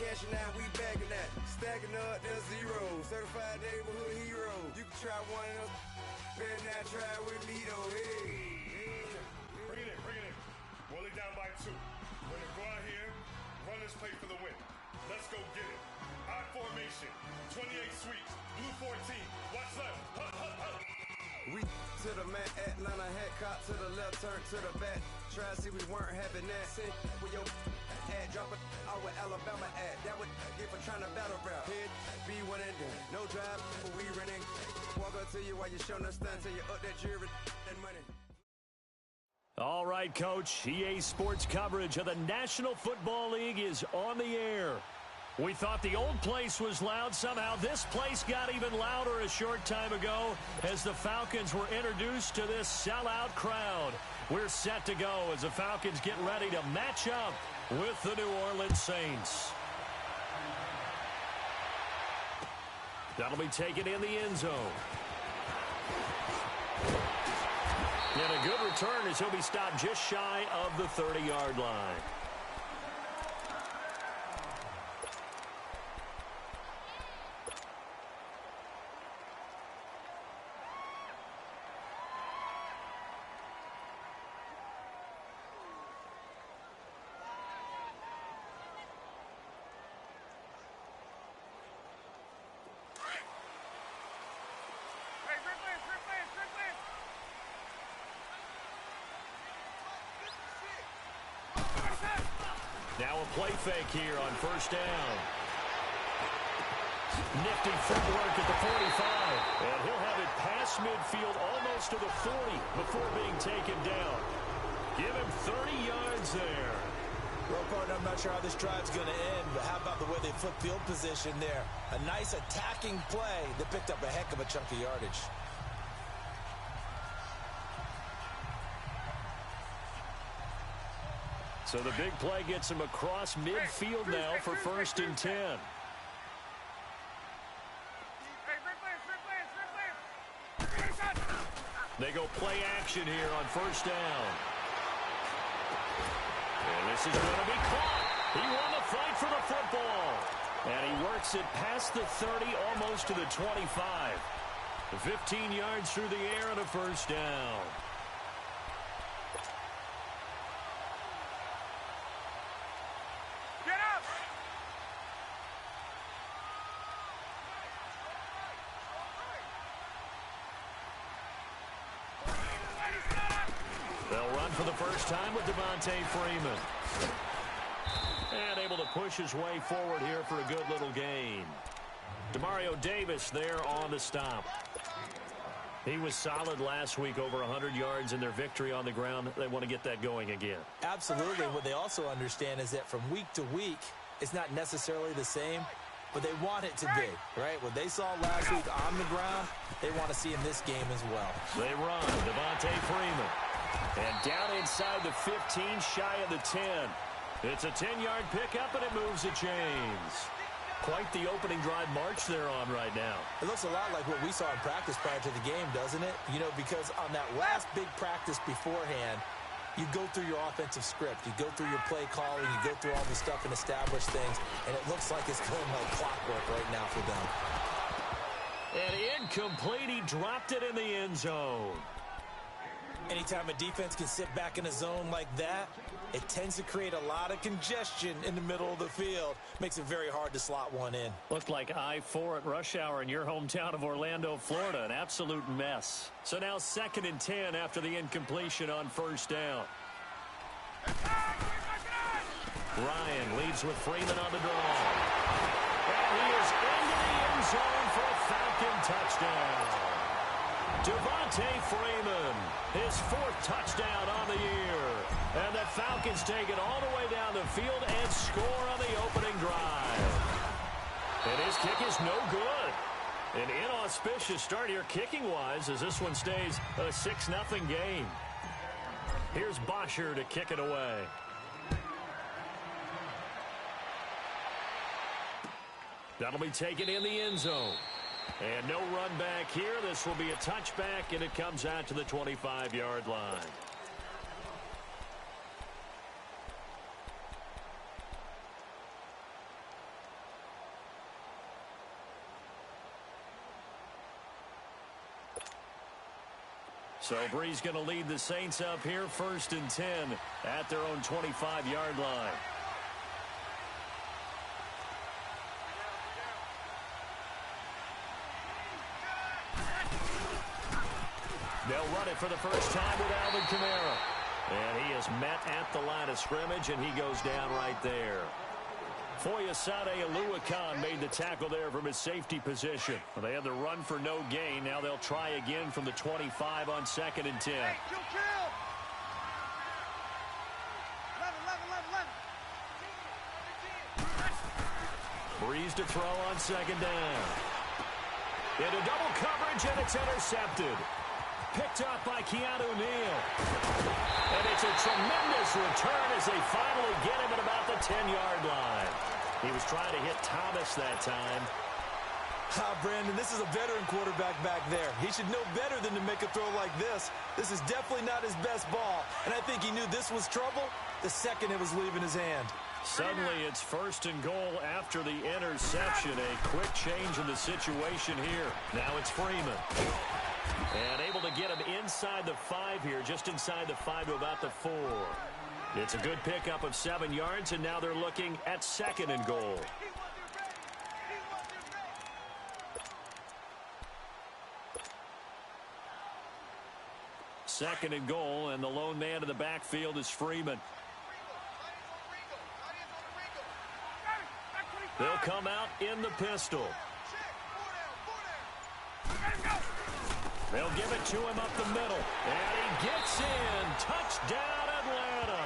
cashing out, we bagging that. Stacking up, there's zero. Certified neighborhood hero. You can try one of them, better not try with me though. Hey. Bring it in. Roll it down by 2. We're gonna go out here, run this play for the win. Let's go get it. I formation, 28 sweeps, blue 14. Watch left. We to the man, Atlanta hat cop to the left, turn to the back. Try to see we weren't having that. Send with your ad, drop it out with Alabama ad. That would get for trying to battle rap. Head, be one and done. No drive, but we running. Walk up to you while you're showing us stunts till you up that jury and money. All right, Coach. EA Sports coverage of the National Football League is on the air. We thought the old place was loud. Somehow this place got even louder a short time ago as the Falcons were introduced to this sellout crowd. We're set to go as the Falcons get ready to match up with the New Orleans Saints. That'll be taken in the end zone. And a good return as he'll be stopped just shy of the 30-yard line. Now a play fake here on first down. Nifty footwork at the 45. And he'll have it past midfield almost to the 40 before being taken down. Give him 30 yards there. Well, partner, I'm not sure how this drive's going to end, but how about the way they flip field position there? A nice attacking play that picked up a heck of a chunk of yardage. So the big play gets him across midfield now for first and 10. They go play action here on first down. And this is going to be caught. He won the fight for the football. And he works it past the 30, almost to the 25. 15 yards through the air and a first down. They'll run for the first time with Devontae Freeman. And able to push his way forward here for a good little gain. Demario Davis there on the stop. He was solid last week, over 100 yards in their victory on the ground. They want to get that going again. Absolutely. What they also understand is that from week to week, it's not necessarily the same, but they want it to be, right? What they saw last week on the ground, they want to see in this game as well. They run. Devontae Freeman. And down inside the 15, shy of the 10. It's a 10-yard pickup, and it moves the chains. Quite the opening drive march they're on right now. It looks a lot like what we saw in practice prior to the game, doesn't it? You know, because on that last big practice beforehand, you go through your offensive script. You go through your play calling. You go through all the stuff and establish things. And it looks like it's going like clockwork right now for them. And incomplete. He dropped it in the end zone. Anytime a defense can sit back in a zone like that, it tends to create a lot of congestion in the middle of the field. Makes it very hard to slot one in. Looked like I-4 at rush hour in your hometown of Orlando, Florida. An absolute mess. So now 2nd and 10 after the incompletion on first down. Ryan leads with Freeman on the draw. And he is into the end zone for a Falcon touchdown. Devontae Freeman, his 4th touchdown on the year. And the Falcons take it all the way down the field and score on the opening drive. And his kick is no good. An inauspicious start here kicking-wise as this one stays a 6-0 game. Here's Bosher to kick it away. That'll be taken in the end zone. And no run back here. This will be a touchback, and it comes out to the 25-yard line. So Bree's going to lead the Saints up here 1st and 10 at their own 25-yard line. They'll run it for the first time with Alvin Kamara. And he is met at the line of scrimmage, and he goes down right there. Foyesade Oluwakan made the tackle there from his safety position. Well, they had the run for no gain. Now they'll try again from the 25 on 2nd and 10. Hey, kill. 11. Breeze to throw on 2nd down. Into double coverage, and it's intercepted. Picked up by Keanu Neal. And it's a tremendous return as they finally get him at about the 10-yard line. He was trying to hit Thomas that time. Brandon, this is a veteran quarterback back there. He should know better than to make a throw like this. This is definitely not his best ball. And I think he knew this was trouble the second it was leaving his hand. Suddenly, it's 1st and goal after the interception. A quick change in the situation here. Now it's Freeman. And able to get him inside the 5 here, just inside the 5 to about the 4. It's a good pickup of 7 yards, and now they're looking at 2nd and goal. Second and goal, and the lone man in the backfield is Freeman. They'll come out in the pistol. They'll give it to him up the middle. And he gets in. Touchdown, Atlanta.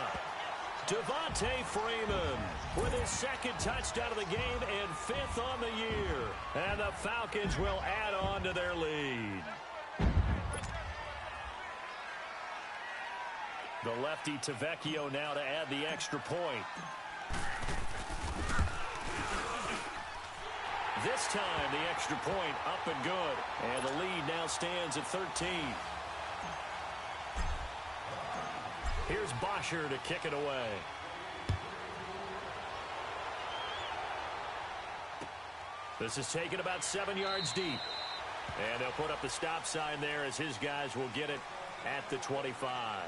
Devontae Freeman with his 2nd touchdown of the game and 5th on the year. And the Falcons will add on to their lead. The lefty Tavecchio now to add the extra point. This time, the extra point up and good. And the lead now stands at 13. Here's Bosher to kick it away. This is taken about 7 yards deep. And they'll put up the stop sign there as his guys will get it at the 25.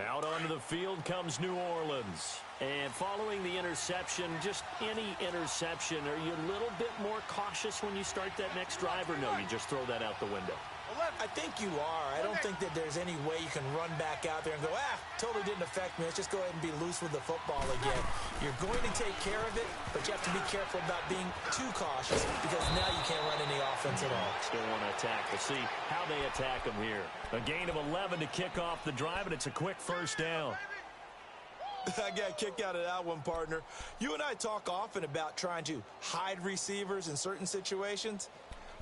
Out onto the field comes New Orleans. And following the interception, just any interception, are you a little bit more cautious when you start that next drive, or no, you just throw that out the window? I think you are. I don't think that there's any way you can run back out there and go, totally didn't affect me. Let's just go ahead and be loose with the football again. You're going to take care of it, but you have to be careful about being too cautious because now you can't run any offense at all. Still want to attack. We'll see how they attack them here. A gain of 11 to kick off the drive, and it's a quick 1st down. I got a kick out of that one, partner. You and I talk often about trying to hide receivers in certain situations,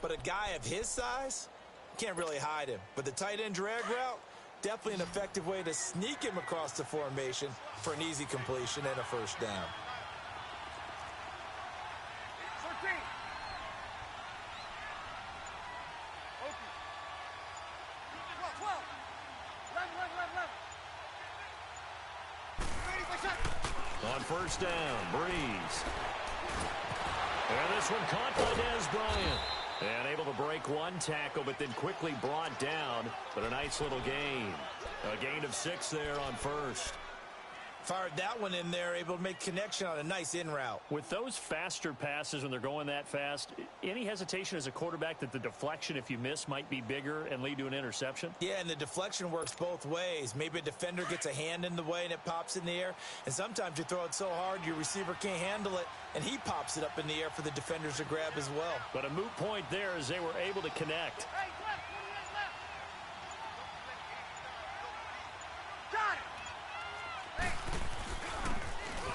but a guy of his size can't really hide him. But the tight end drag route, definitely an effective way to sneak him across the formation for an easy completion and a 1st down. On 1st down, Breeze. And this one caught by Dez Bryant. And able to break one tackle, but then quickly brought down. But a nice little gain. A gain of 6 there on 1st. Fired that one in there, able to make connection on a nice in route. With those faster passes when they're going that fast, any hesitation as a quarterback that the deflection, if you miss, might be bigger and lead to an interception? Yeah, and the deflection works both ways. Maybe a defender gets a hand in the way and it pops in the air. And sometimes you throw it so hard your receiver can't handle it, and he pops it up in the air for the defenders to grab as well. But a moot point there as they were able to connect.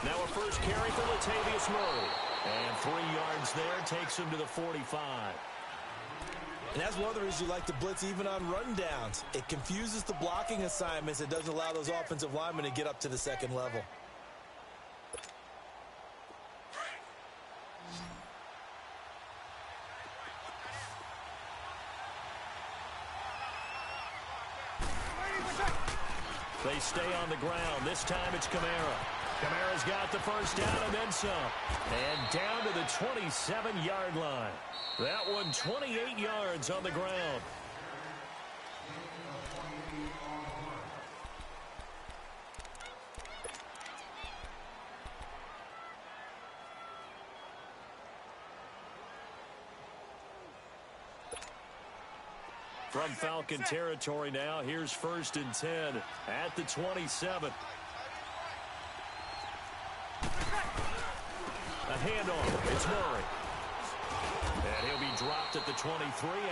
Now a first carry for Latavius Murray. And 3 yards there takes him to the 45. And that's one of the reasons you like to blitz even on rundowns. It confuses the blocking assignments. It doesn't allow those offensive linemen to get up to the 2nd level. They stay on the ground. This time it's Kamara. Kamara's got the first down and then some. And down to the 27-yard line. That one 28 yards on the ground. From Falcon territory now, here's 1st and 10 at the 27. A handoff. It's Murray. And he'll be dropped at the 23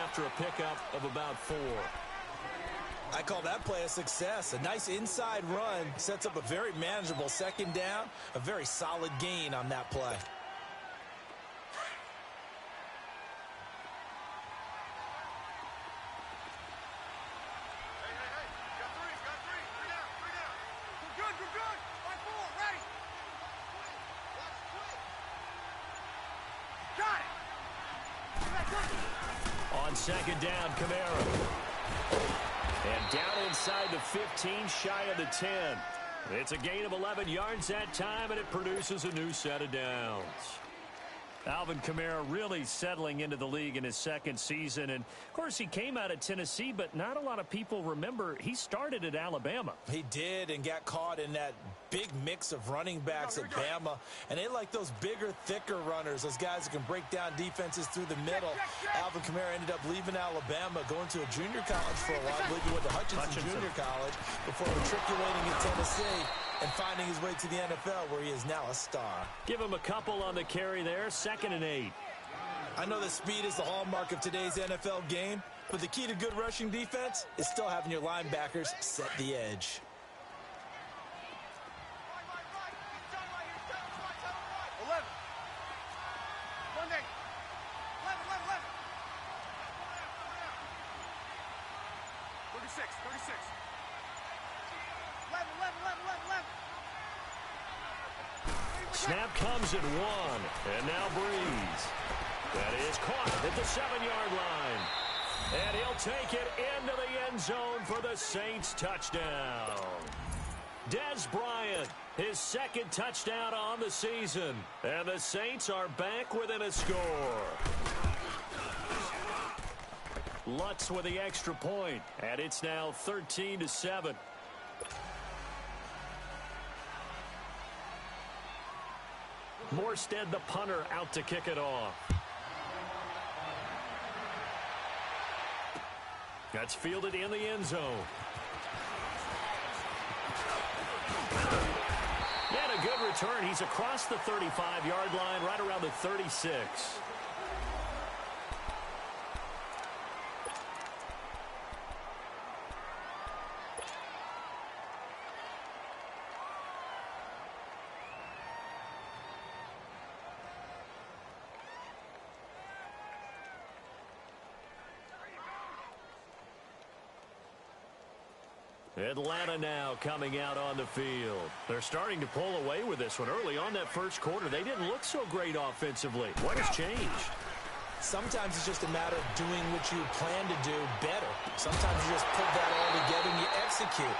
after a pickup of about 4. I call that play a success. A nice inside run sets up a very manageable 2nd down. A very solid gain on that play. On 2nd down, Kamara. And down inside the 15, shy of the 10. It's a gain of 11 yards that time, and it produces a new set of downs. Alvin Kamara really settling into the league in his 2nd season. And, of course, he came out of Tennessee, but not a lot of people remember he started at Alabama. He did, and got caught in that big mix of running backs at Bama. And they like those bigger, thicker runners, those guys who can break down defenses through the middle. Alvin Kamara ended up leaving Alabama, going to a junior college for a while. I believe he went to Hutchinson Junior College before matriculating in Tennessee and finding his way to the NFL, where he is now a star. Give him a couple on the carry there, 2nd and 8. I know that speed is the hallmark of today's NFL game, but the key to good rushing defense is still having your linebackers set the edge. Snap comes at 1, and now Breeze. That is caught at the 7-yard line. And he'll take it into the end zone for the Saints touchdown. Dez Bryant, his 2nd touchdown on the season. And the Saints are back within a score. Lutz with the extra point, and it's now 13-7. Morstead, the punter, out to kick it off. That's fielded in the end zone. And a good return. He's across the 35-yard line, right around the 36. Atlanta now coming out on the field. They're starting to pull away with this one. Early on that 1st quarter, they didn't look so great offensively. What has changed? Sometimes it's just a matter of doing what you plan to do better. Sometimes you just put that all together and you execute.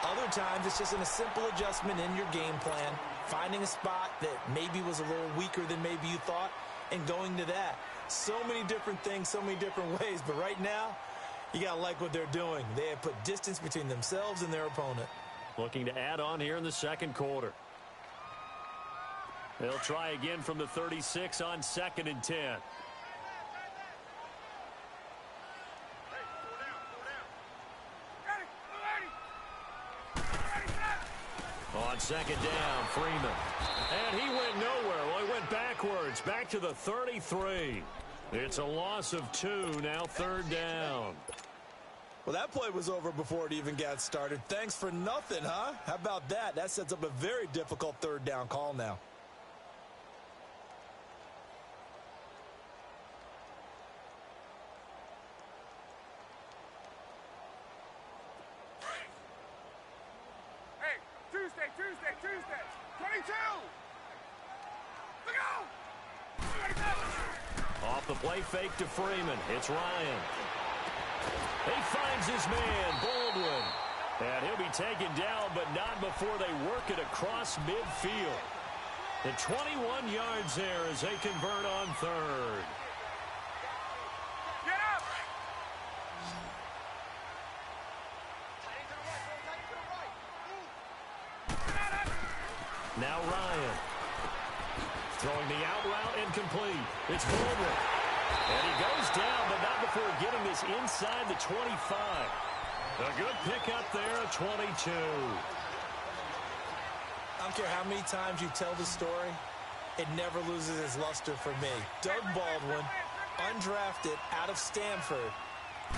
Other times it's just a simple adjustment in your game plan, finding a spot that maybe was a little weaker than maybe you thought, and going to that. So many different things, so many different ways, but right now, you got to like what they're doing. They have put distance between themselves and their opponent. Looking to add on here in the 2nd quarter. They'll try again from the 36 on 2nd and 10. On 2nd down, Freeman. And he went nowhere. Well, he went backwards, back to the 33. It's a loss of 2, now 3rd down. Well, that play was over before it even got started. Thanks for nothing, huh? How about that? That sets up a very difficult 3rd down call now. Hey, Tuesday, 22! Look out! Off the play fake to Freeman. It's Ryan. He finds his man, Baldwin. And he'll be taken down, but not before they work it across midfield. The 21 yards there as they convert on third. Get up! Now Ryan. Throwing the out route incomplete. It's Baldwin. And he goes down, but not before getting this inside the 25. A good pickup there at 22. I don't care how many times you tell the story, it never loses its luster for me. Doug Baldwin, undrafted out of Stanford,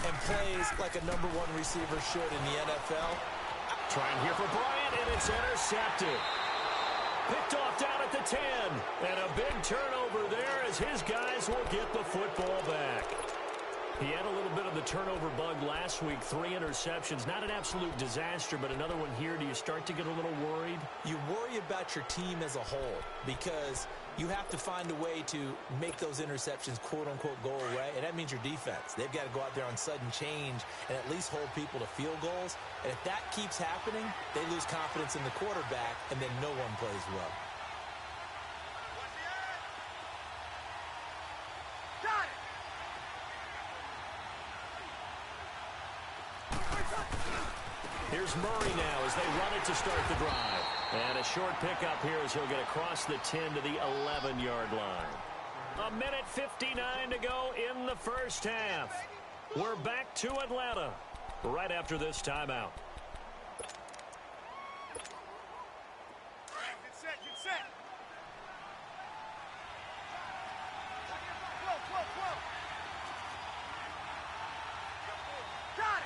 and plays like a #1 receiver should in the NFL. Trying here for Bryant, and it's intercepted. Picked off down at the 10. And a big turnover there as his guys will get the football back. He had a little bit of the turnover bug last week, 3 interceptions. Not an absolute disaster, but another one here. Do you start to get a little worried? You worry about your team as a whole because you have to find a way to make those interceptions, quote-unquote, go away, and that means your defense. They've got to go out there on sudden change and at least hold people to field goals. And if that keeps happening, they lose confidence in the quarterback, and then no one plays well. Here's Murray now as they run it to start the drive. And a short pickup here as he'll get across the 10 to the 11-yard line. 1:59 to go in the first half. We're back to Atlanta right after this timeout. Get set, get set. Whoa. Got it.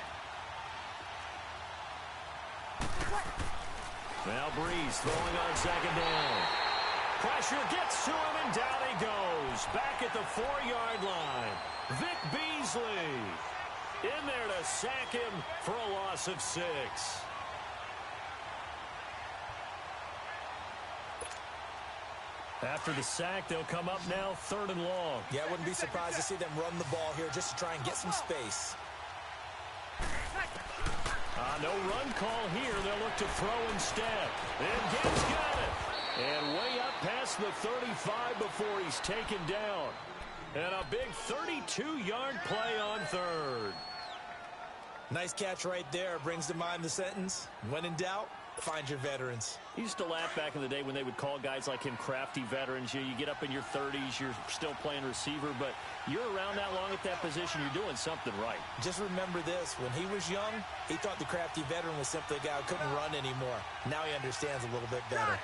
Now Breeze throwing on second down. Pressure gets to him, and down he goes. Back at the 4-yard line. Vic Beasley in there to sack him for a loss of 6. After the sack, they'll come up now 3rd and long. Yeah, I wouldn't be surprised to see them run the ball here just to try and get some space. No run call here. They'll look to throw instead. And Gibbs got it. And way up past the 35 before he's taken down. And a big 32-yard play on 3rd. Nice catch right there. Brings to mind the sentence, when in doubt, find your veterans. He used to laugh back in the day when they would call guys like him crafty veterans. You get up in your 30s, you're still playing receiver, but you're around that long at that position, you're doing something right. Just remember this. When he was young, he thought the crafty veteran was simply a guy who couldn't run anymore. Now he understands a little bit better.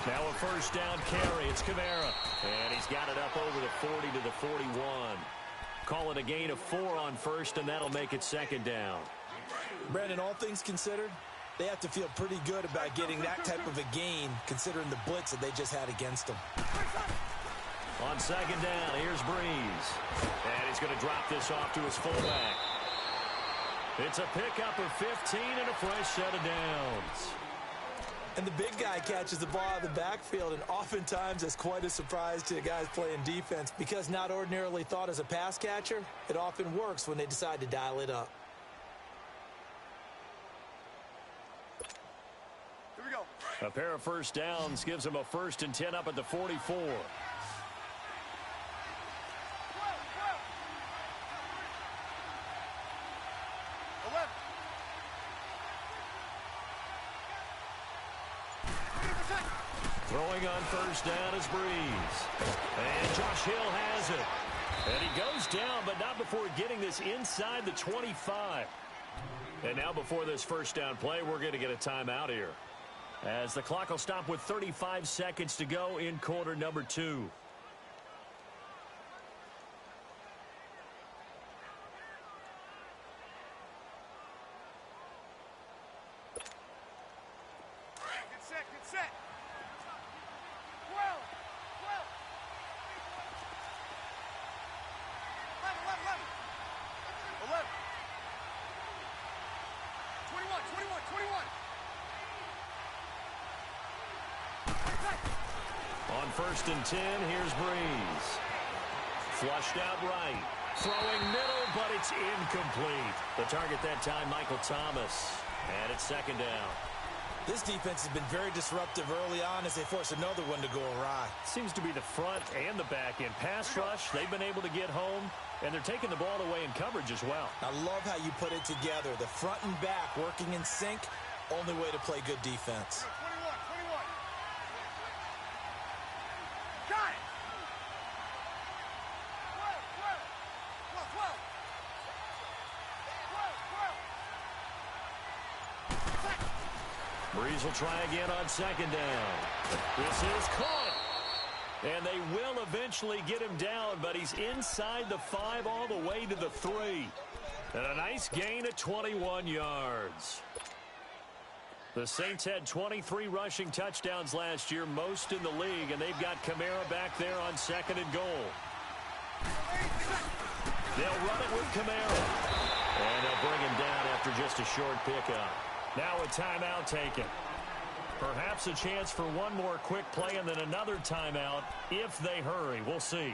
Now a first down carry. It's Kamara. And he's got it up over the 40 to the 41. Call it a gain of 4 on first, and that'll make it 2nd down. Brandon, all things considered, they have to feel pretty good about getting that type of a gain, considering the blitz that they just had against them. On 2nd down, here's Breeze. And he's going to drop this off to his fullback. It's a pickup of 15 and a fresh set of downs. And the big guy catches the ball out of the backfield, and oftentimes it's quite a surprise to the guys playing defense because not ordinarily thought as a pass catcher, it often works when they decide to dial it up. Here we go. A pair of first downs gives him a 1st and 10 up at the 44. Throwing on first down is Breeze. And Josh Hill has it. And he goes down, but not before getting this inside the 25. And now before this first down play, we're going to get a timeout here, as the clock will stop with 35 seconds to go in quarter number 2. Get set. 12. 11. 21. On 1st and 10, here's Breeze. Flushed out right. Throwing middle, but it's incomplete. The target that time, Michael Thomas. And it's second down. This defense has been very disruptive early on as they force another one to go awry. Seems to be the front and the back end. Pass rush, they've been able to get home, and they're taking the ball away in coverage as well. I love how you put it together. The front and back working in sync, only way to play good defense. 21. Got it. 12. Breeze will try again on second down. This is caught. And they will eventually get him down, but he's inside the 5 all the way to the 3. And a nice gain of 21 yards. The Saints had 23 rushing touchdowns last year, most in the league, and they've got Kamara back there on second and goal. They'll run it with Kamara. And they'll bring him down after just a short pickup. Now a timeout taken. Perhaps a chance for one more quick play and then another timeout if they hurry. We'll see.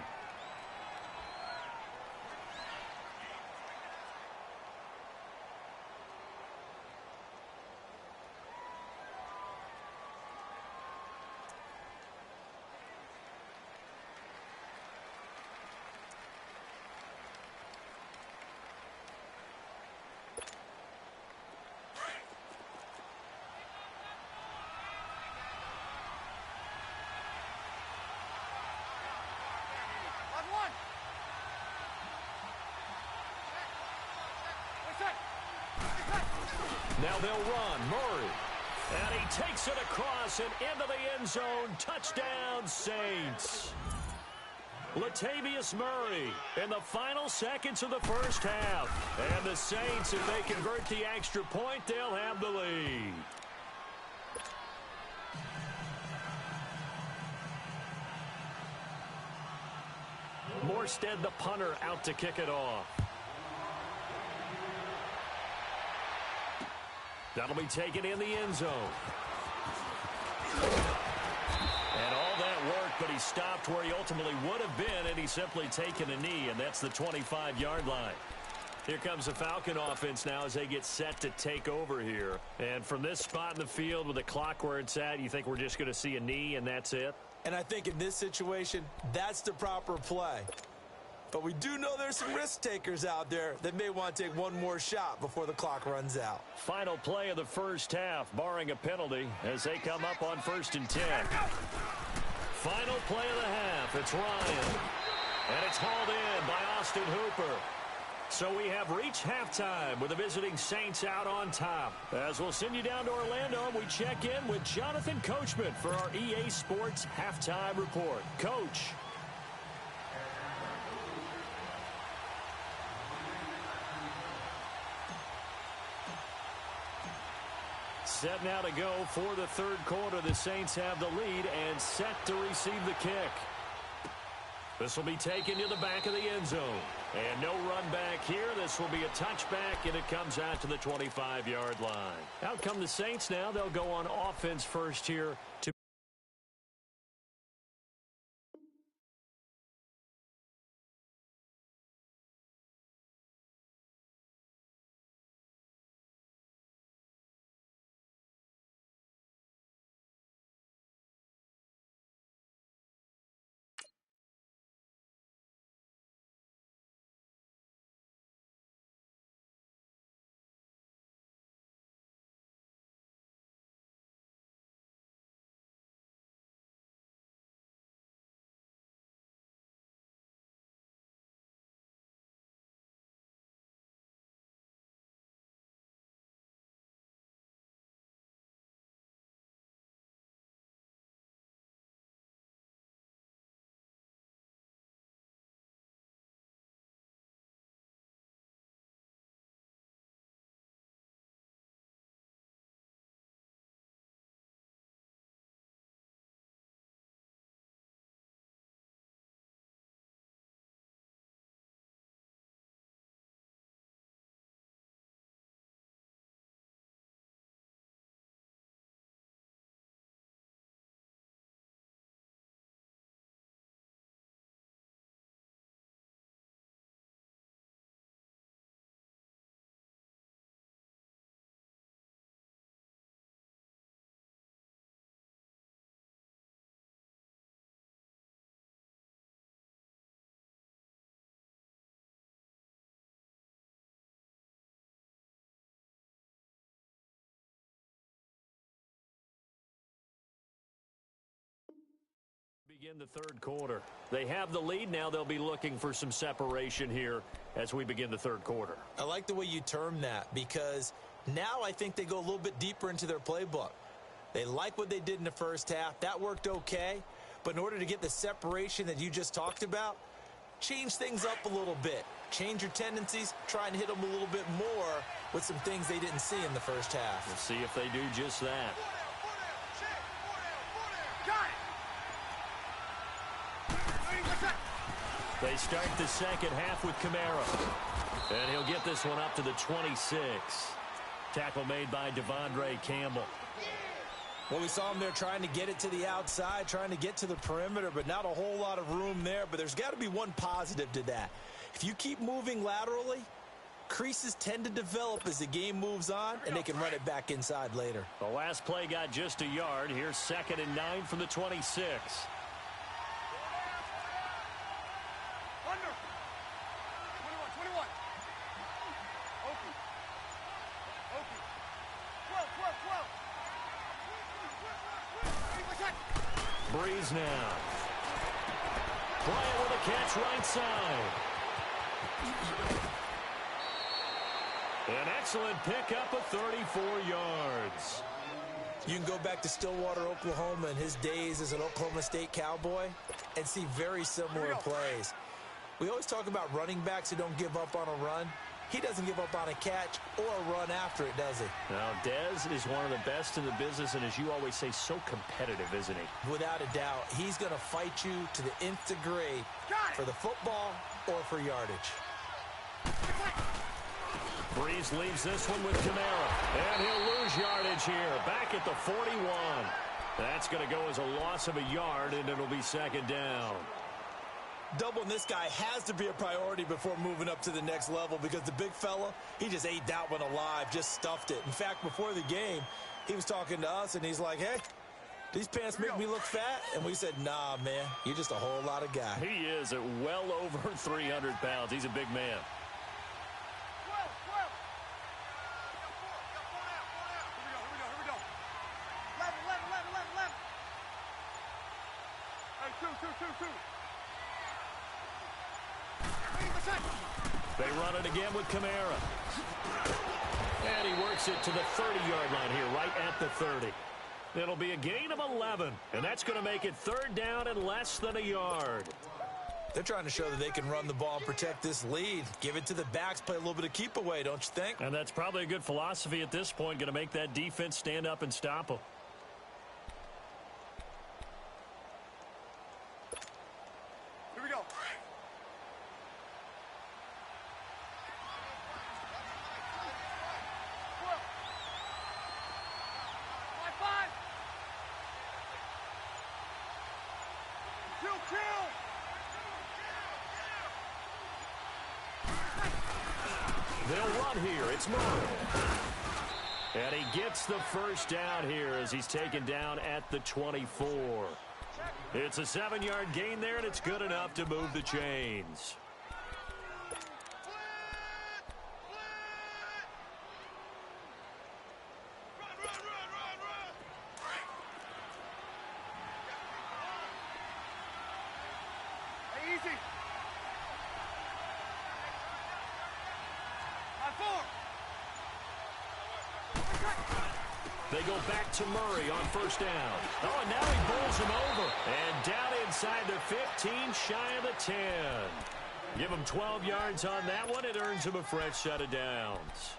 Now they'll run. Murray. And he takes it across and into the end zone. Touchdown, Saints. Latavius Murray in the final seconds of the first half. And the Saints, if they convert the extra point, they'll have the lead. Morstead, the punter, out to kick it off. That'll be taken in the end zone. And all that work, but he stopped where he ultimately would have been, and he's simply taken a knee, and that's the 25-yard line. Here comes the Falcon offense now as they get set to take over here. And from this spot in the field with the clock where it's at, you think we're just going to see a knee and that's it? And I think in this situation, that's the proper play. But we do know there's some risk takers out there that may want to take one more shot before the clock runs out. Final play of the first half, barring a penalty, as they come up on 1st and 10. Final play of the half, it's Ryan. And it's hauled in by Austin Hooper. So we have reached halftime with the visiting Saints out on top. As we'll send you down to Orlando, we check in with Jonathan Coachman for our EA Sports Halftime Report. Coach. Set now to go for the third quarter. The Saints have the lead and set to receive the kick. This will be taken to the back of the end zone. And no run back here. This will be a touchback, and it comes out to the 25-yard line. Out come the Saints now. They'll go on offense first here to Begin the third quarter. They have the lead. Now they'll be looking for some separation here as we begin the third quarter. I like the way you term that because now I think they go a little bit deeper into their playbook. They like what they did in the first half. That worked okay. But in order to get the separation that you just talked about, change things up a little bit. Change your tendencies. Try and hit them a little bit more with some things they didn't see in the first half. We'll see if they do just that. They start the second half with Kamara. And he'll get this one up to the 26. Tackle made by Devondre Campbell. Well, we saw him there trying to get it to the outside, trying to get to the perimeter, but not a whole lot of room there. But there's got to be one positive to that. If you keep moving laterally, creases tend to develop as the game moves on, and they can run it back inside later. The last play got just a yard. Here's 2nd and 9 from the 26. Breeze now. Bryant with a catch right side. An excellent pickup of 34 yards. You can go back to Stillwater, Oklahoma, in his days as an Oklahoma State Cowboy and see very similar plays. We always talk about running backs who don't give up on a run. He doesn't give up on a catch or a run after it, does he? Now, Dez is one of the best in the business, and as you always say, so competitive, isn't he? Without a doubt, he's going to fight you to the nth degree for the football or for yardage. Breeze leaves this one with Kamara, and he'll lose yardage here. Back at the 41. That's going to go as a loss of a yard, and it'll be 2nd down. Doubling this guy has to be a priority before moving up to the next level because the big fella, he just ate that one alive, just stuffed it. In fact, before the game, he was talking to us, and he's like, hey, these pants make me look fat? And we said, nah, man, you're just a whole lot of guy. He is at well over 300 pounds. He's a big man. They run it again with Kamara. And he works it to the 30-yard line here, right at the 30. It'll be a gain of 11, and that's going to make it 3rd down and less than a yard. They're trying to show that they can run the ball and protect this lead. Give it to the backs, play a little bit of keep away, don't you think? And that's probably a good philosophy at this point, going to make that defense stand up and stop them. Here we go. They'll run here. It's Murray. And he gets the first down here as he's taken down at the 24. It's a 7-yard gain there, and it's good enough to move the chains. They go back to Murray on 1st down. Oh, and now he bowls him over. And down inside the 15, shy of the 10. Give him 12 yards on that one. It earns him a fresh set of downs.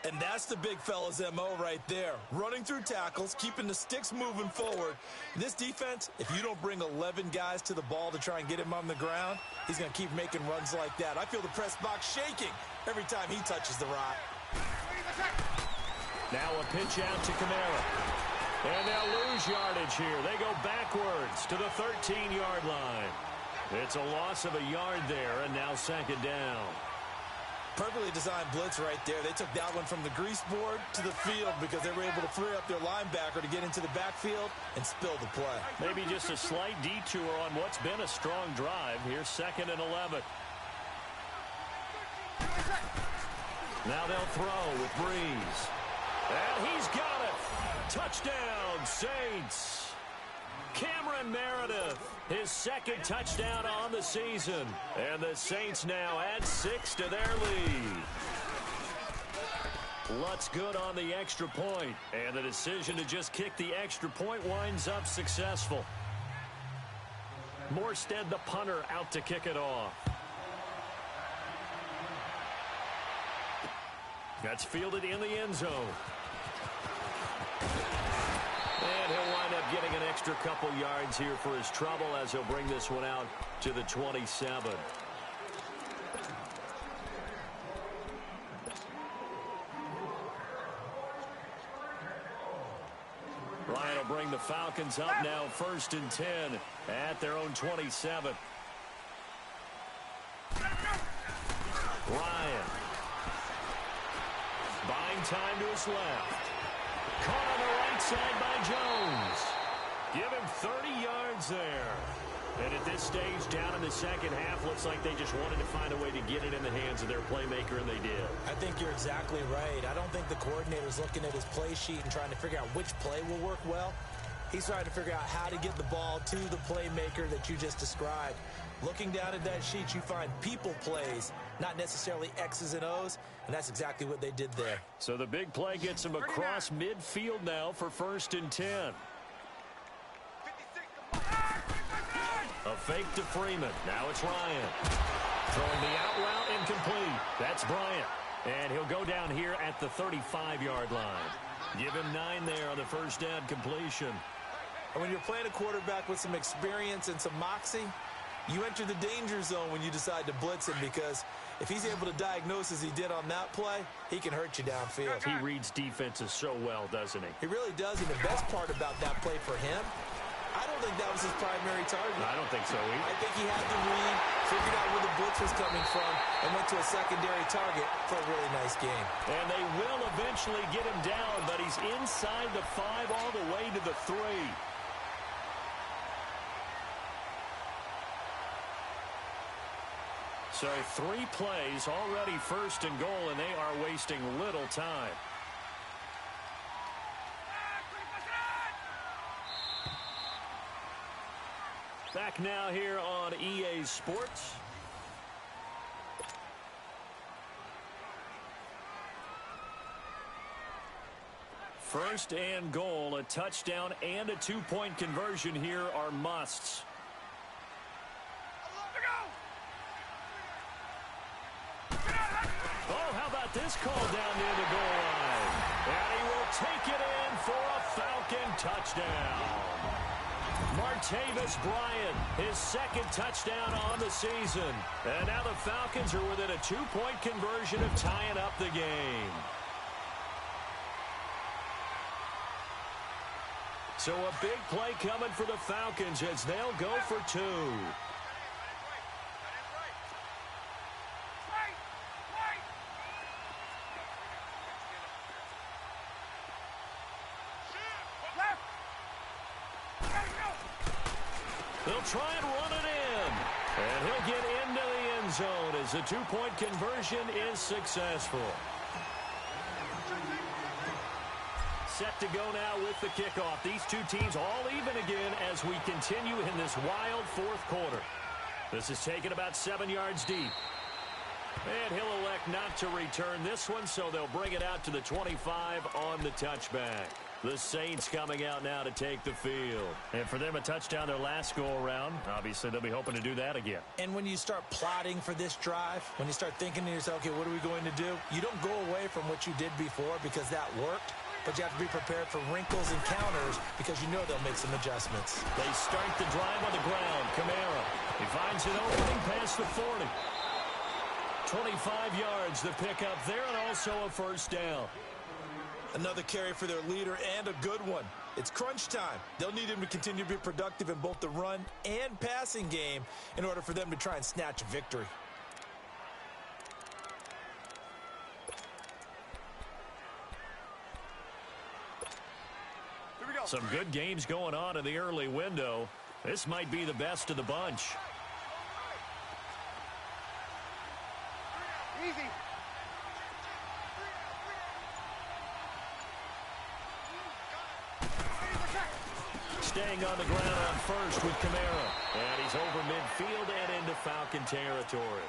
And that's the big fella's MO right there. Running through tackles, keeping the sticks moving forward. This defense, if you don't bring 11 guys to the ball to try and get him on the ground, he's going to keep making runs like that. I feel the press box shaking every time he touches the rock. Now a pitch out to Kamara. And they'll lose yardage here. They go backwards to the 13-yard line. It's a loss of a yard there, and now 2nd down. Perfectly designed blitz right there. They took that one from the grease board to the field because they were able to free up their linebacker to get into the backfield and spill the play. Maybe just a slight detour on what's been a strong drive. Here's 2nd and 11. Now they'll throw with Breeze. And he's got it. Touchdown, Saints. Cameron Meredith, his second touchdown on the season. And the Saints now add 6 to their lead. Lutz good on the extra point, and the decision to just kick the extra point winds up successful. Morstead, the punter, out to kick it off. That's fielded in the end zone. And he'll wind up getting an extra couple yards here for his trouble as he'll bring this one out to the 27. Ryan will bring the Falcons up now 1st and 10 at their own 27. Ryan. Buying time to his left. Caught on the right side by Jones. Give him 30 yards there. And at this stage, down in the second half, looks like they just wanted to find a way to get it in the hands of their playmaker, and they did. I think you're exactly right. I don't think the coordinator's looking at his play sheet and trying to figure out which play will work well. He's trying to figure out how to get the ball to the playmaker that you just described. Looking down at that sheet, you find people plays, not necessarily X's and O's, and that's exactly what they did there. So the big play gets him across midfield now for 1st and 10. A fake to Freeman. Now it's Ryan. Throwing the out route incomplete. That's Bryant. And he'll go down here at the 35-yard line. Give him 9 there on the first down completion. And when you're playing a quarterback with some experience and some moxie, you enter the danger zone when you decide to blitz him, because if he's able to diagnose as he did on that play, he can hurt you downfield. He reads defenses so well, doesn't he? He really does, and the best part about that play for him, I don't think that was his primary target. I don't think so either. I think he had the read, figured out where the blitz was coming from, and went to a secondary target for a really nice game. And they will eventually get him down, but he's inside the 5 all the way to the 3. So 3 plays, already 1st and goal, and they are wasting little time. Back now here on EA Sports. First and goal, a touchdown and a 2-point conversion here are musts. Oh, how about this call down near the goal line? And he will take it in for a Falcon touchdown. Martavis Bryant, his second touchdown on the season. And now the Falcons are within a 2-point conversion of tying up the game. So a big play coming for the Falcons as they'll go for 2. They'll try and run it in. And he'll get into the end zone as the 2-point conversion is successful. Set to go now with the kickoff. These two teams all even again as we continue in this wild 4th quarter. This is taken about 7 yards deep. And he'll elect not to return this one, so they'll bring it out to the 25 on the touchback. The Saints coming out now to take the field. And for them, a touchdown their last go-around. Obviously, they'll be hoping to do that again. And when you start plotting for this drive, when you start thinking to yourself, okay, what are we going to do? You don't go away from what you did before because that worked, but you have to be prepared for wrinkles and counters because you know they'll make some adjustments. They start the drive on the ground. Kamara, he finds an opening past the 40. 25 yards the pickup there, and also a first down. Another carry for their leader, and a good one. It's crunch time. They'll need him to continue to be productive in both the run and passing game in order for them to try and snatch a victory. Here we go. Some good games going on in the early window. This might be the best of the bunch. Easy. staying on the ground on first with Kamara. And he's over midfield and into Falcon territory.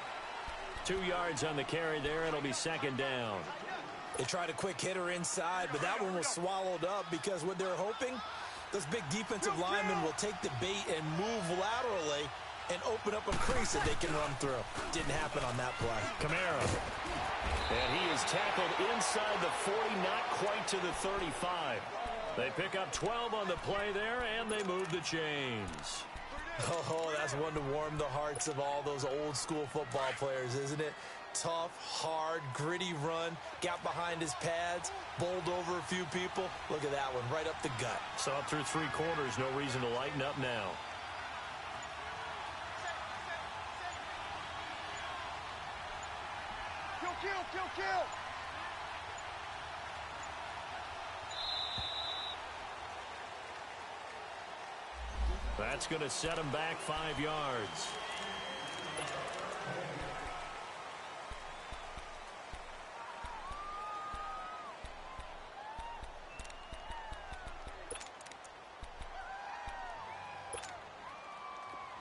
2 yards on the carry there. It'll be second down. They tried a quick hitter inside, but that one was swallowed up because what they're hoping, those big defensive linemen will take the bait and move laterally and open up a crease that they can run through. Didn't happen on that play. Kamara. And he is tackled inside the 40, not quite to the 35. They pick up 12 on the play there, and they move the chains. Oh, that's one to warm the hearts of all those old-school football players, isn't it? Tough, hard, gritty run, got behind his pads, bowled over a few people. Look at that one, right up the gut. So up through 3 quarters, no reason to lighten up now. Kill! That's going to set him back 5 yards.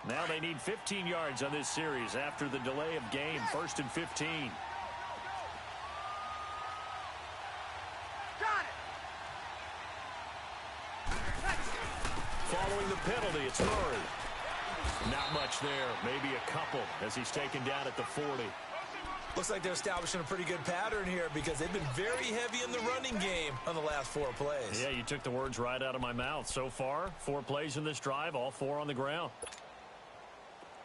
Now they need 15 yards on this series after the delay of game. 1st and 15. Following the penalty, it's Murray. Not much there. Maybe a couple as he's taken down at the 40. Looks like they're establishing a pretty good pattern here because they've been very heavy in the running game on the last 4 plays. Yeah, you took the words right out of my mouth. So far, 4 plays in this drive, all 4 on the ground.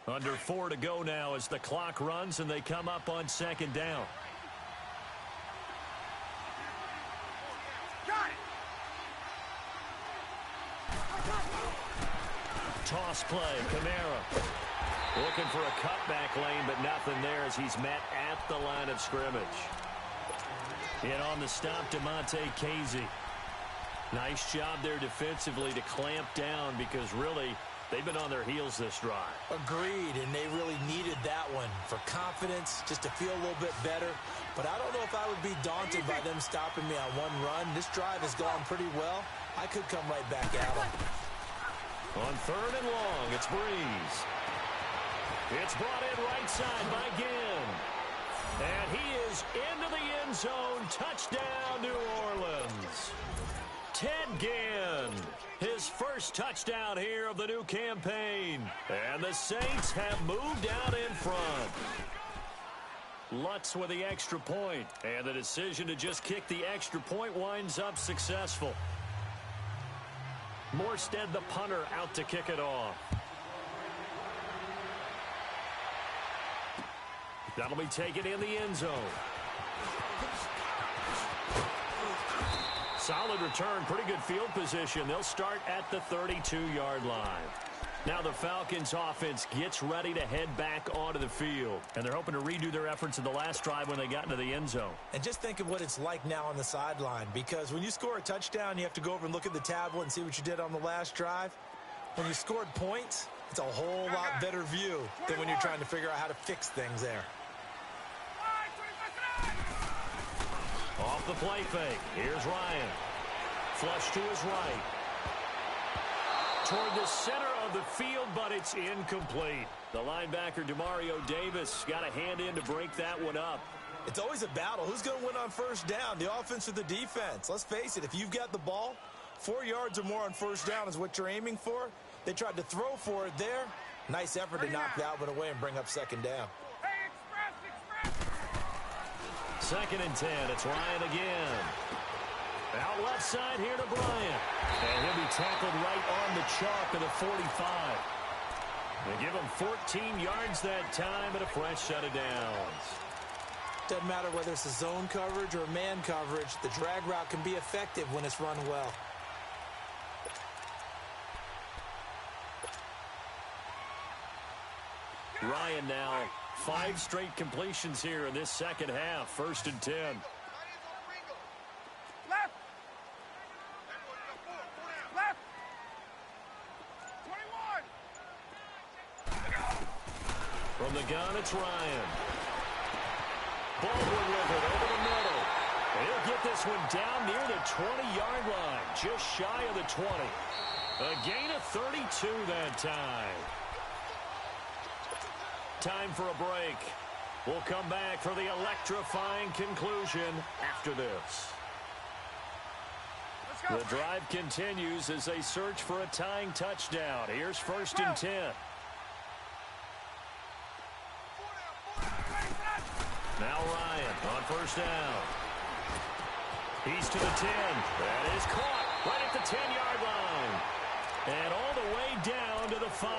Under 4 to go now as the clock runs and they come up on 2nd down. Got it! Toss play, Kamara. Looking for a cutback lane, but nothing there as he's met at the line of scrimmage. And on the stop, DeMonte Casey. Nice job there defensively to clamp down because really they've been on their heels this drive. Agreed, and they really needed that one for confidence, just to feel a little bit better. But I don't know if I would be daunted by them stopping me on one run. This drive has gone pretty well. I could come right back at them. On 3rd and long, it's Breeze. It's brought in right side by Ginn. And he is into the end zone. Touchdown, New Orleans. Ted Ginn, his first touchdown here of the new campaign. And the Saints have moved out in front. Lutz with the extra point. And the decision to just kick the extra point winds up successful. Morstead, the punter, out to kick it off. That'll be taken in the end zone. Solid return, pretty good field position. They'll start at the 32-yard line. Now the Falcons offense gets ready to head back onto the field. And they're hoping to redo their efforts in the last drive when they got into the end zone. And just think of what it's like now on the sideline, because when you score a touchdown, you have to go over and look at the tablet and see what you did on the last drive. When you scored points, it's a whole lot better view than when you're trying to figure out how to fix things there. Off the play fake. Here's Ryan. Flush to his right. Toward the center of the field, but it's incomplete. The linebacker, Demario Davis, got a hand in to break that one up. It's always a battle. Who's going to win on first down, the offense or the defense? Let's face it, if you've got the ball, 4 yards or more on first down is what you're aiming for. They tried to throw for it there. Nice effort to knock that one away and bring up 2nd down. Hey, express! 2nd and 10. It's Ryan again. Out left side here to Bryant. And he'll be tackled right on the chalk of the 45. They give him 14 yards that time and a fresh set of downs. Doesn't matter whether it's a zone coverage or man coverage, the drag route can be effective when it's run well. Ryan now 5 straight completions here in this second half. 1st and 10. Left! 21! From the gun, it's Ryan. Baldwin with it over the middle. And he'll get this one down near the 20-yard line, just shy of the 20. A gain of 32 that time. Time for a break. We'll come back for the electrifying conclusion after this. The drive continues as they search for a tying touchdown. Here's 1st and 10. Now Ryan on 1st down. He's to the 10. That is caught right at the 10-yard line. And all the way down to the 5.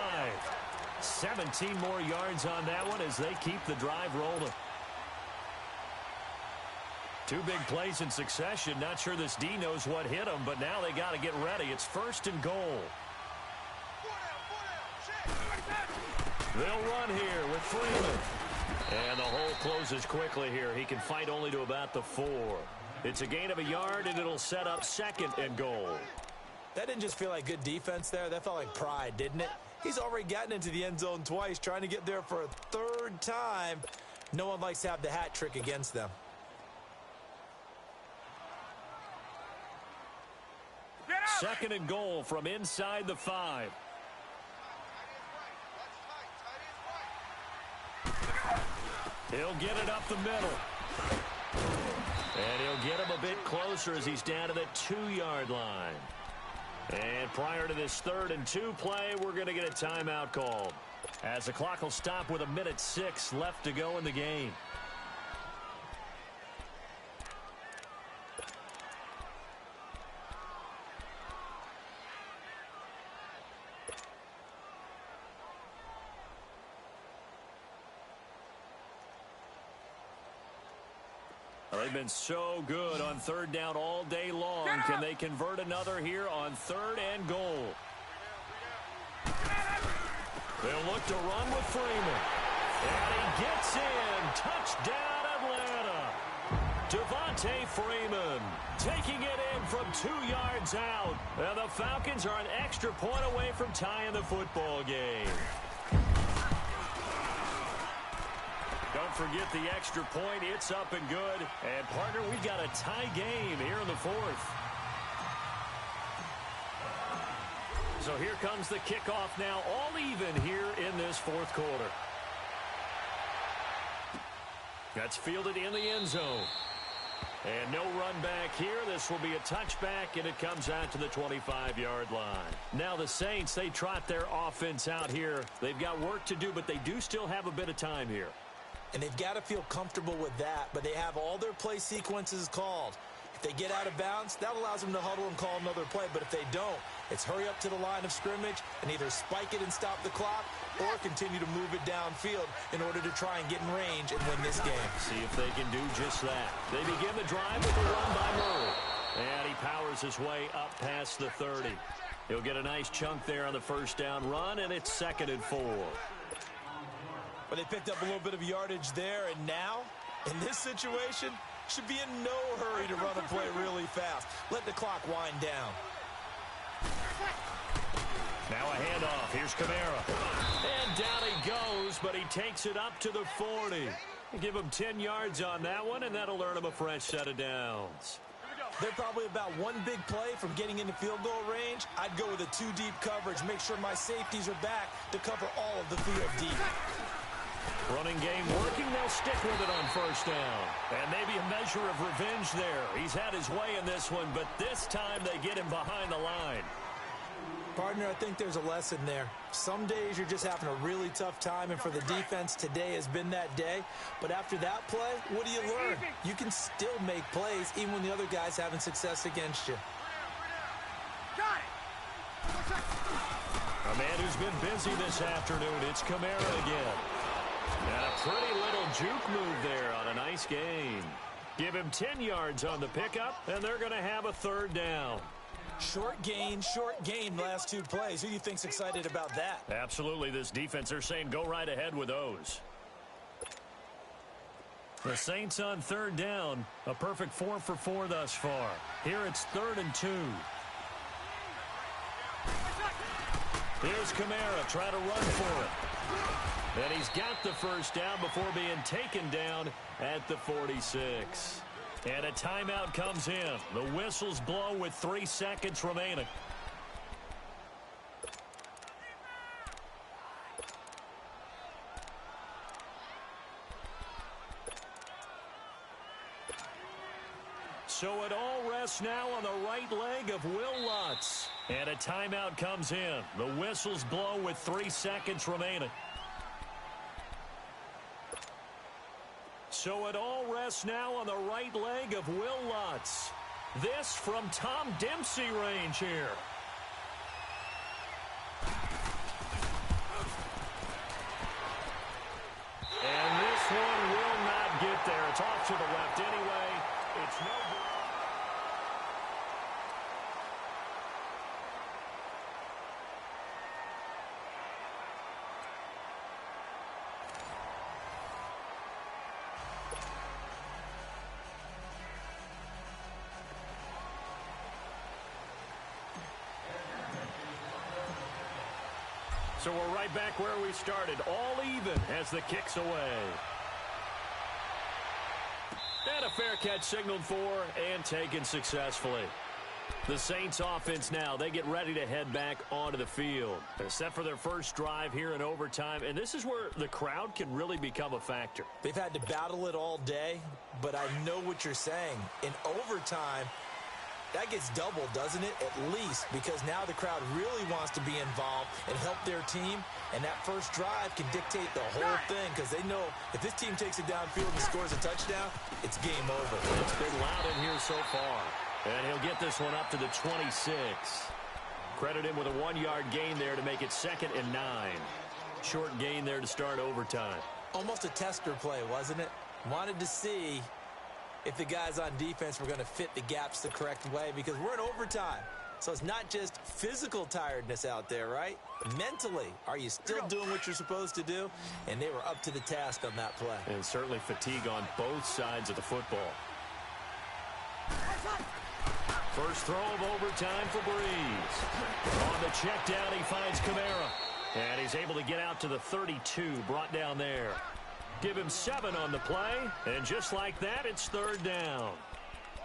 17 more yards on that one as they keep the drive rolling. 2 big plays in succession. Not sure this D knows what hit them, but now they got to get ready. It's 1st and goal. They'll run here with Freeman. And the hole closes quickly here. He can fight only to about the 4. It's a gain of a yard, and it'll set up 2nd and goal. That didn't just feel like good defense there. That felt like pride, didn't it? He's already gotten into the end zone twice, trying to get there for a 3rd time. No one likes to have the hat trick against them. Second and goal from inside the 5. He'll get it up the middle. And he'll get him a bit closer as he's down to the 2-yard line. And prior to this 3rd and 2 play, we're going to get a timeout called, as the clock will stop with 1:06 left to go in the game. They've been so good on 3rd down all day long. Can they convert another here on 3rd and goal? They'll look to run with Freeman. And he gets in. Touchdown, Atlanta. Devontae Freeman taking it in from 2 yards out. And the Falcons are an extra point away from tying the football game. Don't forget the extra point. It's up and good. And, partner, we got a tie game here in the 4th. So here comes the kickoff now, all even here in this 4th quarter. That's fielded in the end zone. And no run back here. This will be a touchback, and it comes out to the 25-yard line. Now the Saints, they trot their offense out here. They've got work to do, but they do still have a bit of time here. And they've got to feel comfortable with that, but they have all their play sequences called. If they get out of bounds, that allows them to huddle and call another play. But if they don't, it's hurry up to the line of scrimmage and either spike it and stop the clock or continue to move it downfield in order to try and get in range and win this game. See if they can do just that. They begin the drive with a run by Murray. And he powers his way up past the 30. He'll get a nice chunk there on the 1st down run, and it's 2nd and 4. But they picked up a little bit of yardage there, and now, in this situation, should be in no hurry to run a play really fast. Let the clock wind down. Now a handoff. Here's Kamara. And down he goes, but he takes it up to the 40. Give him 10 yards on that one, and that'll earn him a fresh set of downs. They're probably about one big play from getting into field goal range. I'd go with a 2-deep coverage. Make sure my safeties are back to cover all of the field deep. Running game working. They'll stick with it on 1st down. And maybe a measure of revenge there. He's had his way in this one, but this time they get him behind the line. Partner, I think there's a lesson there. Some days you're just having a really tough time, and for the defense, today has been that day. But after that play, what do you learn? You can still make plays even when the other guy's having success against you. Got it. A man who's been busy this afternoon. It's Kamara again. And a pretty little juke move there on a nice gain. Give him 10 yards on the pickup, and they're going to have a 3rd down. Short gain, last 2 plays. Who do you think's excited about that? Absolutely. This defense, they're saying go right ahead with those. The Saints on 3rd down. A perfect 4 for 4 thus far. Here it's 3rd and 2. Here's Kamara trying to run for it. And he's got the 1st down before being taken down at the 46. And a timeout comes in. The whistles blow with 3 seconds remaining. rests now on the right leg of Will Lutz. And a timeout comes in. The whistles blow with 3 seconds remaining. So it all rests now on the right leg of Will Lutz. This from Tom Dempsey range here. And this one will not get there. It's off to the left anyway. It's no good. So we're right back where we started, all even as the kick's away. And a fair catch signaled for and taken successfully. The Saints offense now, they get ready to head back onto the field. They're set for their first drive here in overtime, and this is where the crowd can really become a factor. They've had to battle it all day, but I know what you're saying. In overtime, that gets doubled, doesn't it? At least, because now the crowd really wants to be involved and help their team, and that first drive can dictate the whole thing because they know if this team takes it downfield and scores a touchdown, it's game over. It's been loud in here so far, and he'll get this one up to the 26. Credit him with a 1-yard gain there to make it 2nd and 9. Short gain there to start overtime. Almost a tester play, wasn't it? Wanted to see if the guys on defense were going to fit the gaps the correct way because we're in overtime. So it's not just physical tiredness out there, right? Mentally, are you still doing what you're supposed to do? And they were up to the task on that play. And certainly fatigue on both sides of the football. First throw of overtime for Breeze. On the check down, he finds Kamara. And he's able to get out to the 32, brought down there. Give him 7 on the play, and just like that, it's 3rd down.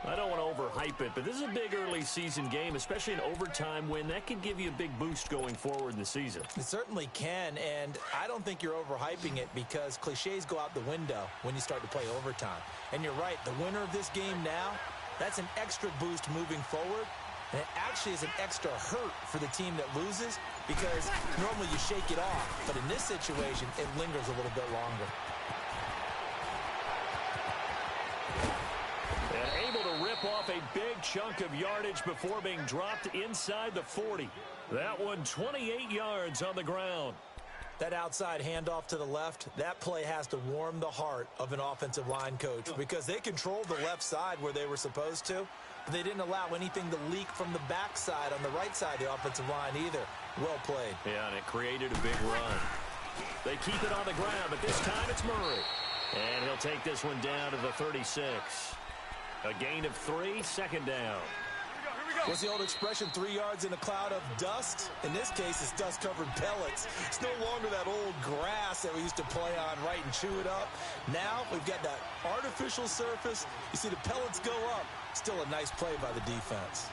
I don't want to overhype it, but this is a big early season game, especially an overtime win. That can give you a big boost going forward in the season. It certainly can, and I don't think you're overhyping it because cliches go out the window when you start to play overtime. And you're right, the winner of this game now, that's an extra boost moving forward. And it actually is an extra hurt for the team that loses because normally you shake it off. But in this situation, it lingers a little bit longer. And able to rip off a big chunk of yardage before being dropped inside the 40. That one 28 yards on the ground. That outside handoff to the left, that play has to warm the heart of an offensive line coach because they controlled the left side where they were supposed to. But they didn't allow anything to leak from the backside on the right side of the offensive line either. Well played. Yeah, and it created a big run. They keep it on the ground, but this time it's Murray. And he'll take this one down to the 36. A gain of 3, 2nd down. What's the old expression, 3 yards in a cloud of dust? In this case, it's dust-covered pellets. It's no longer that old grass that we used to play on, right, and chew it up. Now we've got that artificial surface. You see the pellets go up. Still a nice play by the defense.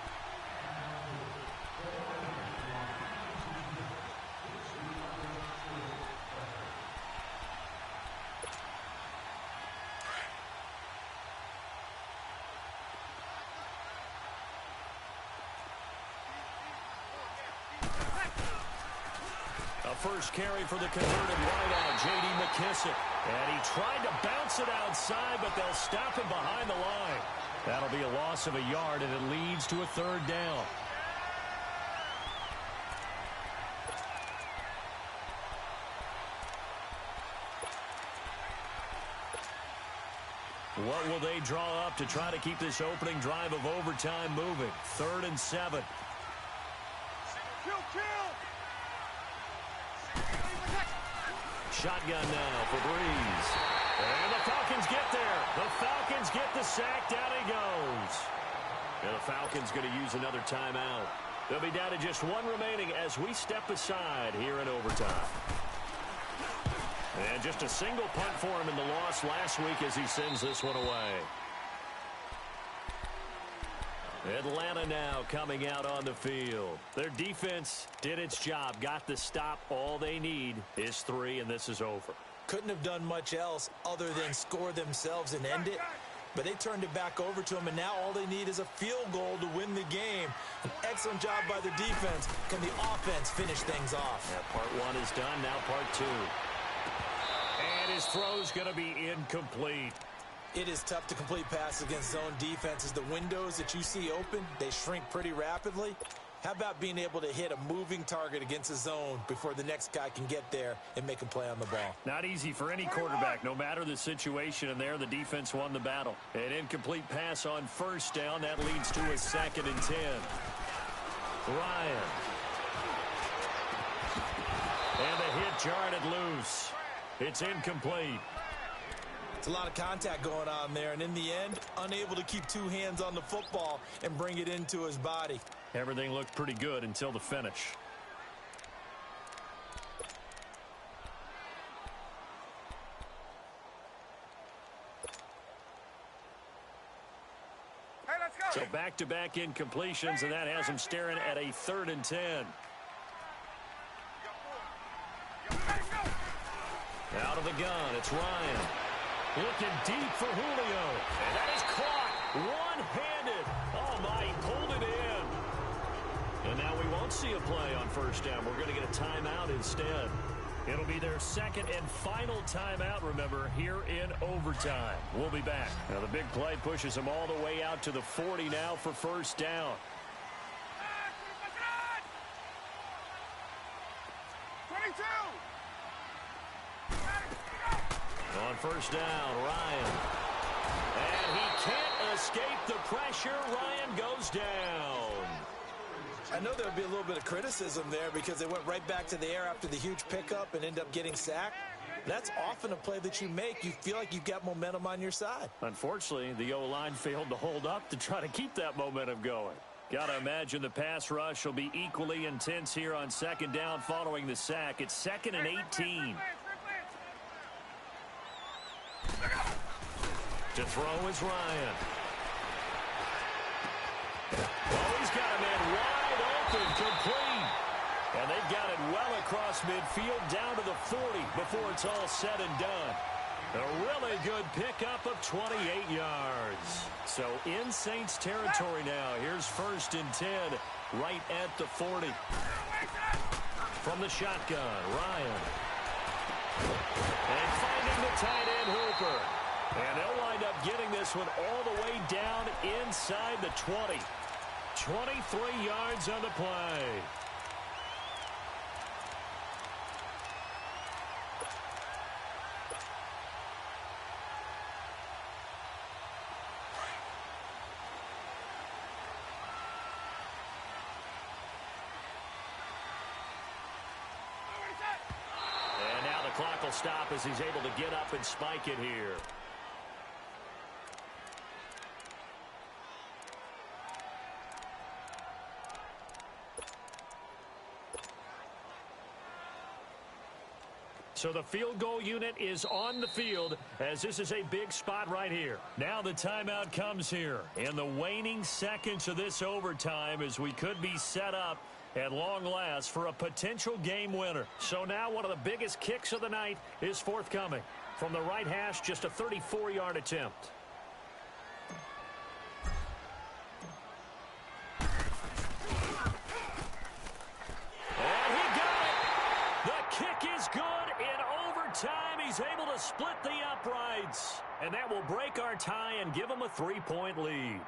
First carry for the converted wideout, J.D. McKissick. And he tried to bounce it outside, but they'll stop him behind the line. That'll be a loss of a yard, and it leads to a 3rd down. What will they draw up to try to keep this opening drive of overtime moving? 3rd and 7. Shotgun now for Breeze. And the Falcons get there. The Falcons get the sack. Down he goes. And the Falcons going to use another timeout. They'll be down to just 1 remaining as we step aside here in overtime. And just a single punt for him in the loss last week as he sends this one away. Atlanta now coming out on the field. Their defense did its job, got the stop. All they need is 3, and this is over. Couldn't have done much else other than score themselves and end it. but they turned it back over to him, and now all they need is a field goal to win the game. An excellent job by the defense. Can the offense finish things off? Yeah, part one is done, now part two. And his throw's going to be incomplete. It is tough to complete passes against zone defenses. The windows that you see open, they shrink pretty rapidly. How about being able to hit a moving target against a zone before the next guy can get there and make a play on the ball? Not easy for any quarterback, no matter the situation, and there the defense won the battle. An incomplete pass on first down. That leads to a 2nd and 10. Ryan. And the hit jarred it loose. It's incomplete. It's a lot of contact going on there, and in the end, unable to keep two hands on the football and bring it into his body. Everything looked pretty good until the finish. Hey, let's go. So back-to-back incompletions, and that has him staring at a 3rd and 10. Out of the gun, it's Ryan. Looking deep for Julio. And that is caught one-handed. Oh, my, he pulled it in. And now we won't see a play on first down. We're going to get a timeout instead. It'll be their 2nd and final timeout, remember, here in overtime. We'll be back. Now the big play pushes them all the way out to the 40 now for first down. 22. On first down, Ryan. And he can't escape the pressure. Ryan goes down. I know there'll be a little bit of criticism there because they went right back to the air after the huge pickup and end up getting sacked. That's often a play that you make. You feel like you've got momentum on your side. Unfortunately, the O-line failed to hold up to try to keep that momentum going. Got to imagine the pass rush will be equally intense here on 2nd down following the sack. It's 2nd and 18. To throw is Ryan. Oh, he's got a man wide open, complete. And they've got it well across midfield down to the 40 before it's all said and done. A really good pickup of 28 yards. So in Saints territory now. Here's 1st and 10 right at the 40. From the shotgun, Ryan. And finding the tight end Hooper. And they'll wind up getting this one all the way down inside the 20. 23 yards on the play. And now the clock will stop as he's able to get up and spike it here. So the field goal unit is on the field as this is a big spot right here. Now the timeout comes here in the waning seconds of this overtime as we could be set up at long last for a potential game winner. So now one of the biggest kicks of the night is forthcoming. From the right hash, just a 34-yard attempt. Time he's able to split the uprights, and that will break our tie and give him a 3-point lead.